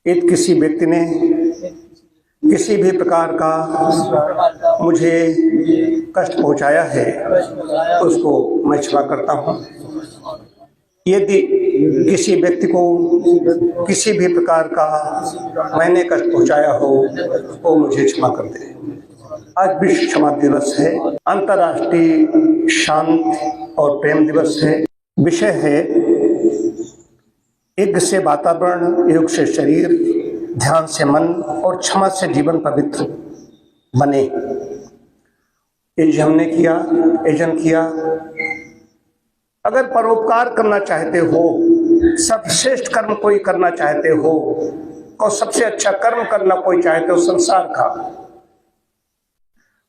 यदि किसी व्यक्ति ने किसी भी प्रकार का मुझे कष्ट पहुंचाया है उसको मैं क्षमा करता हूं। यदि किसी व्यक्ति को किसी भी प्रकार का मैंने कष्ट पहुंचाया हो वो मुझे क्षमा कर दे। आज विश्व क्षमा दिवस है, अंतर्राष्ट्रीय शांति और प्रेम दिवस है। विषय है यज्ञ से वातावरण, योग से शरीर, ध्यान से मन और क्षमा से जीवन पवित्र बने। हमने किया। अगर परोपकार करना चाहते हो, सर्वश्रेष्ठ कर्म कोई करना चाहते हो और सबसे अच्छा कर्म करना कोई चाहते हो संसार का,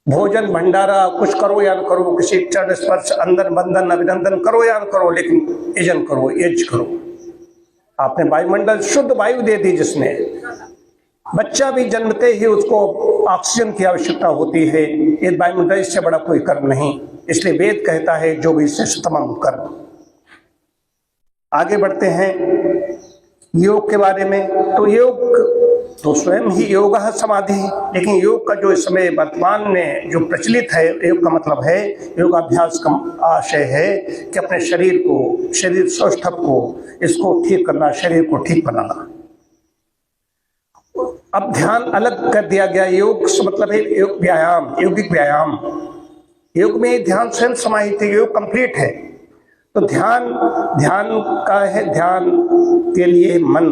भोजन भंडारा कुछ करो या न करो, किसी चरण स्पर्श अंदर बंधन अभिनंदन करो या न करो, लेकिन यज्ञ करो। आपने वायुमंडल शुद्ध वायु दे दी, जिसने बच्चा भी जन्मते ही उसको ऑक्सीजन की आवश्यकता होती है। ये वायुमंडल इससे बड़ा कोई कर्म नहीं, इसलिए वेद कहता है जो भी श्रेष्ठतम कर्म। आगे बढ़ते हैं योग के बारे में। तो योग तो स्वयं ही योग समाधि, लेकिन योग का जो इस समय वर्तमान में जो प्रचलित है, योग का मतलब है, योगाभ्यास का आशय है कि अपने शरीर सौष्ठव को इसको ठीक करना, शरीर को ठीक बनाना। अब ध्यान अलग कर दिया गया। योग से मतलब है यौगिक व्यायाम। योग में ध्यान स्वयं समाहित है, योग कंप्लीट है। तो ध्यान का है, ध्यान के लिए मन,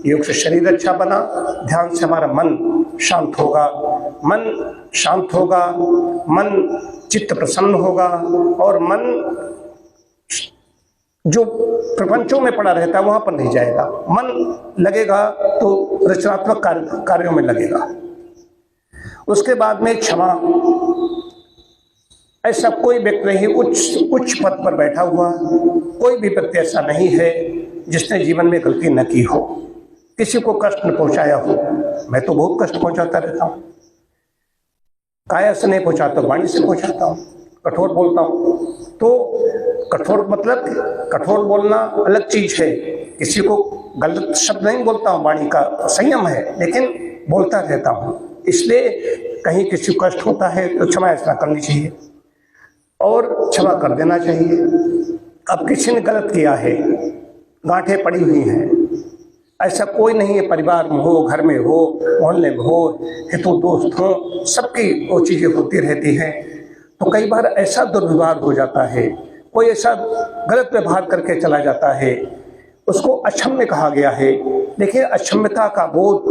योग से शरीर अच्छा बना, ध्यान से हमारा मन शांत होगा, मन चित्त प्रसन्न होगा और मन जो प्रपंचों में पड़ा रहता है वहां पर नहीं जाएगा। मन लगेगा तो रचनात्मक कार्यों में लगेगा। उसके बाद में क्षमा। ऐसा कोई व्यक्ति नहीं, उच्च पद पर बैठा हुआ कोई भी व्यक्ति ऐसा नहीं है जिसने जीवन में गलती न की हो, किसी को कष्ट न पहुंचाया हो। मैं तो बहुत कष्ट पहुंचाता रहता हूं, काया से नहीं पहुंचाता, वाणी से पहुंचाता हूं, कठोर बोलता हूं। तो कठोर बोलना अलग चीज है, किसी को गलत शब्द नहीं बोलता हूं, वाणी का संयम है, लेकिन बोलता रहता हूं। इसलिए कहीं किसी को कष्ट होता है तो क्षमा याचना करनी चाहिए और क्षमा कर देना चाहिए। अब किसी ने गलत किया है, गांठें पड़ी हुई हैं, ऐसा कोई नहीं है, परिवार में हो, घर में हो, मोहल्ले में हो, हितों दोस्त हो, सबकी वो चीजें होती रहती हैं। तो कई बार ऐसा दुर्व्यवहार हो जाता है, कोई ऐसा गलत व्यवहार करके चला जाता है, उसको अक्षम्य कहा गया है। देखिए अक्षम्यता का बोध,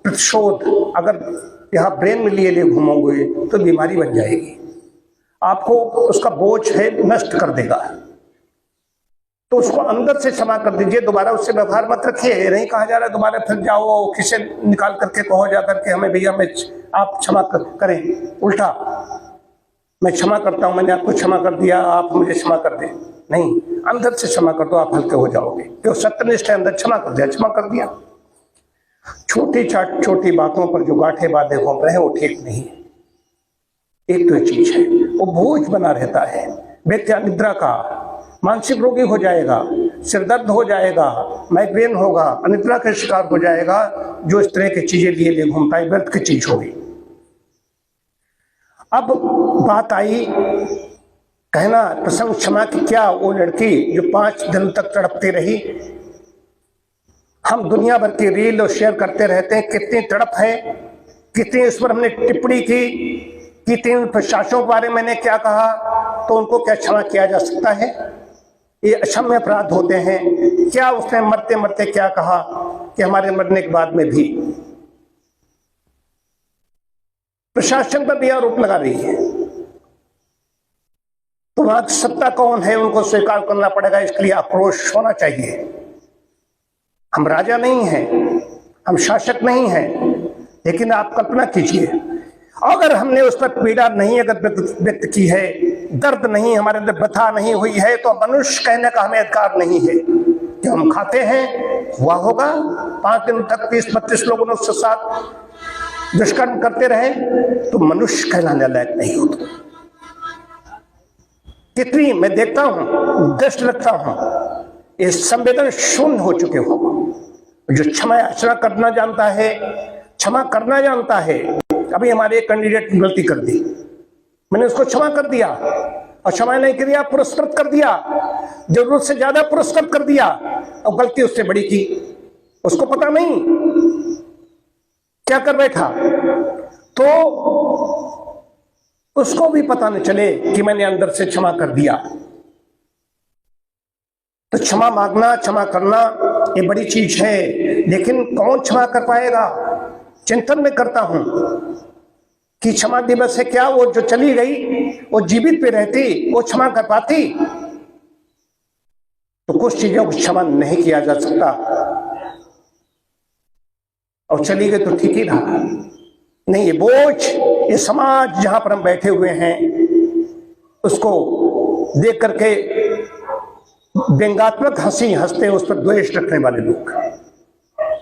प्रतिशोध अगर यहाँ ब्रेन में लिए घूमोगे तो बीमारी बन जाएगी, आपको उसका बोझ है नष्ट कर देगा। तो उसको अंदर से क्षमा कर दीजिए, दोबारा उससे व्यवहार मत रखिए। नहीं कहा जा रहा दोबारा फिर जाओ किसे निकाल करके कहो जा करके हमें भैया आप क्षमा करें, उल्टा मैं क्षमा करता हूं, मैंने आपको क्षमा कर दिया, आप मुझे क्षमा कर दें। नहीं, अंदर से क्षमा कर दो, आप हल्के हो जाओगे। जो सत्यनिष्ठ है अंदर क्षमा कर दिया। छोटी बातों पर जो गांठें बांधे घूम रहे हैं वो ठीक नहीं है। एक तो ये चीज है, वो बोझ बना रहता है। व्यक्ति अनिद्रा का मानसिक रोगी हो जाएगा, सिरदर्द हो जाएगा, माइग्रेन होगा, अनिद्रा का शिकार हो जाएगा। जो इस तरह की चीजें लिए घूमता है व्यर्थ की चीज होगी। अब बात आई कहना प्रसंग क्षमा की, क्या वो लड़की जो 5 दिन तक तड़पती रही, हम दुनिया भर की रील और शेयर करते रहते हैं, कितनी तड़प है, कितनी इस पर हमने टिप्पणी की, कितने प्रशासनों के बारे में मैंने क्या कहा, तो उनको क्या क्षमा किया जा सकता है? ये अक्षम्य अपराध होते हैं। क्या उसने मरते मरते क्या कहा कि हमारे मरने के बाद में भी प्रशासन पर भी आरोप लगा रही है। तो वहां सत्ता कौन है, उनको स्वीकार करना पड़ेगा, इसके लिए आक्रोश होना चाहिए। हम राजा नहीं हैं, हम शासक नहीं हैं, लेकिन आप कल्पना कीजिए अगर हमने उस पर पीड़ा नहीं अगर व्यक्त की है, दर्द नहीं हमारे अंदर व्यथा नहीं हुई है, तो मनुष्य कहने का हमें अधिकार नहीं है कि हम खाते हैं। हुआ होगा 5 दिन तक 30-32 लोगों ने उसके साथ दुष्कर्म करते रहे, तो मनुष्य कहलाने लायक नहीं होता। कितनी मैं देखता हूं, दृष्ट लगता हूं, ये संवेदन शून्य हो चुके हो। जो क्षमा याचना करना जानता है, क्षमा करना जानता है। अभी हमारे एक कैंडिडेट ने गलती कर दी, मैंने उसको क्षमा कर दिया, और क्षमा नहीं किया, पुरस्कृत कर दिया, जरूरत से ज्यादा पुरस्कृत कर दिया, और गलती उससे बड़ी की। उसको पता नहीं क्या कर बैठा, तो उसको भी पता न चले कि मैंने अंदर से क्षमा कर दिया। तो क्षमा मांगना, क्षमा करना ये बड़ी चीज है, लेकिन कौन क्षमा कर पाएगा? चिंतन में करता हूं कि क्षमा दिवस है क्या, वो जो चली गई वो जीवित पे रहती, वो क्षमा कर पाती? तो कुछ चीजों को क्षमा नहीं किया जा सकता, और चली गई तो ठीक ही रहा। नहीं, ये बोझ, ये समाज जहां पर हम बैठे हुए हैं उसको देख करके व्यंग्यात्मक हंसी हंसते उस पर द्वेष रखने वाले लोग,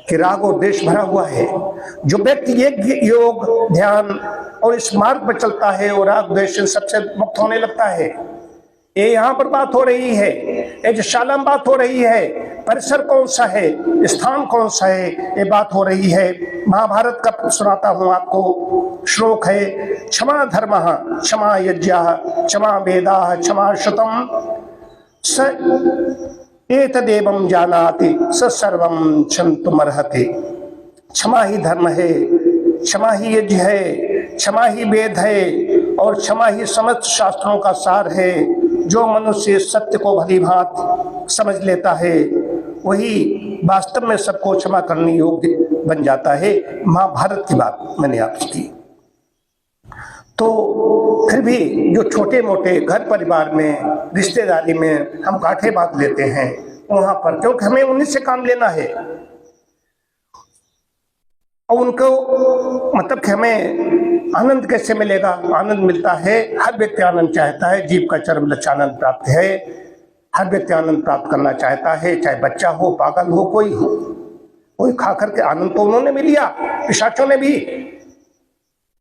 कि राग और द्वेष भरा हुआ है। जो व्यक्ति एक योग ध्यान और इस मार्ग पर चलता है और राग द्वेष सबसे मुक्त होने लगता है। ये यहाँ पर बात हो रही है, ये जो शाला में बात हो रही है, परिसर कौन सा है, स्थान कौन सा है, ये बात हो रही है। महाभारत का सुनाता हूं आपको श्लोक है, क्षमा धर्मः, क्षमा यज्ञः, क्षमा वेदाः, क्षमा श्रुतम्, स एतदेवं जानाति स सर्वं क्षन्तुमर्हति। क्षमा ही धर्म है, क्षमा ही यज्ञ है, क्षमा ही वेद है, और क्षमा ही समस्त शास्त्रों का सार है। जो मनुष्य सत्य को भली भांति समझ लेता है वही वास्तव में सबको क्षमा करने योग्य बन जाता है। महाभारत की बात मैंने आपसे की। तो फिर भी जो छोटे मोटे घर परिवार में, रिश्तेदारी में हम कांठे बांध लेते हैं वहां पर, क्योंकि हमें उन्हीं से काम लेना है, और उनको मतलब कि हमें आनंद कैसे मिलेगा? आनंद मिलता है, हर व्यक्ति आनंद चाहता है, जीव का चरम लक्ष्य आनंद प्राप्त है। हर व्यक्ति आनंद प्राप्त करना चाहता है, चाहे बच्चा हो, पागल हो, कोई हो। कोई खा करके आनंद तो उन्होंने भी लिया, पिशाचों ने भी,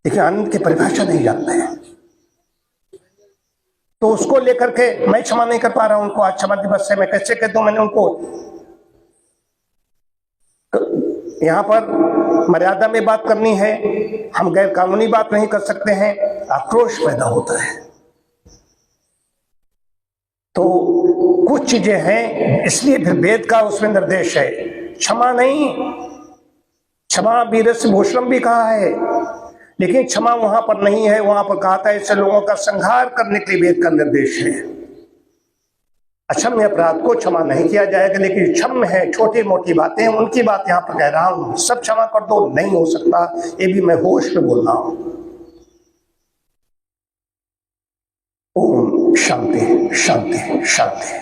लेकिन आनंद की परिभाषा नहीं जानते हैं। तो उसको लेकर के मैं क्षमा नहीं कर पा रहा हूं उनको, आज क्षमा दिवस से मैं कैसे कह दूं मैंने उनको? यहाँ पर मर्यादा में बात करनी है, हम गैर कानूनी बात नहीं कर सकते हैं, आक्रोश पैदा होता है। तो कुछ चीजें हैं, इसलिए फिर वेद का उसमें निर्देश है, क्षमा नहीं, क्षमा वीरस्य भूषणम भी कहा है, लेकिन क्षमा वहां पर नहीं है। वहां पर कहा था ऐसे लोगों का संहार करने के लिए वेद का निर्देश है। अक्षम्य अपराध को क्षमा नहीं किया जाएगा, लेकिन क्षम्य है छोटी मोटी बातें, उनकी बात यहाँ पर कह रहा हूं। सब क्षमा कर दो, नहीं हो सकता, ये भी मैं होश में बोल रहा हूं। ओम शांति शांति शांति।